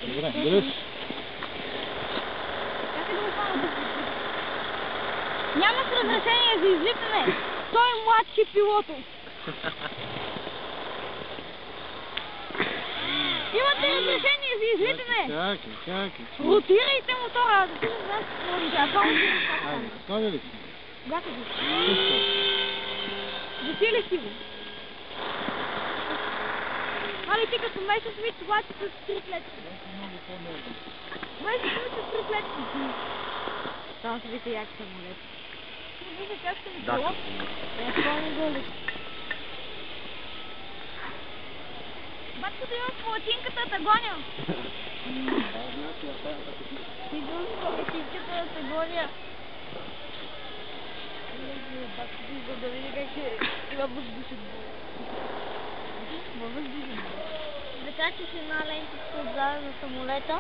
Добре, дали си? Нямаш разрешение за излитане. Той е младши пилот. Имате разрешение за излитане. Чакай. Ротирайте мотора. Да ти не знаеш какво ли да. Айде, слагай ли си? Бяка ги. Засили си го. Али ти като Мейсън Смит, обаче с 3 клетки. Мейсън Смит с 3 клетки. Там се вика як самолет. Вижте как съм пилот. Пълни голи. Батко да имам в палатинката да те гоня. Ти идвам в палатинката да те гоня. Батко да идвам да види как има въздушен бой. Има въздушен бой. Да качиш една лентичка отзад на самолета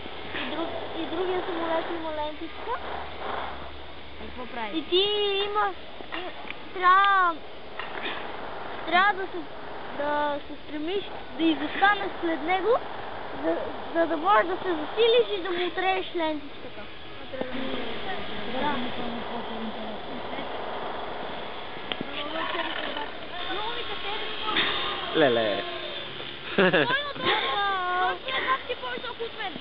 и другия самолет има лентичка. И какво прави? И ти има... Трябва да се стремиш да изостанеш след него, за да можеш да се засилиш и да му отрееш лентичката. Леле. Той е на това! Той е повече от мен.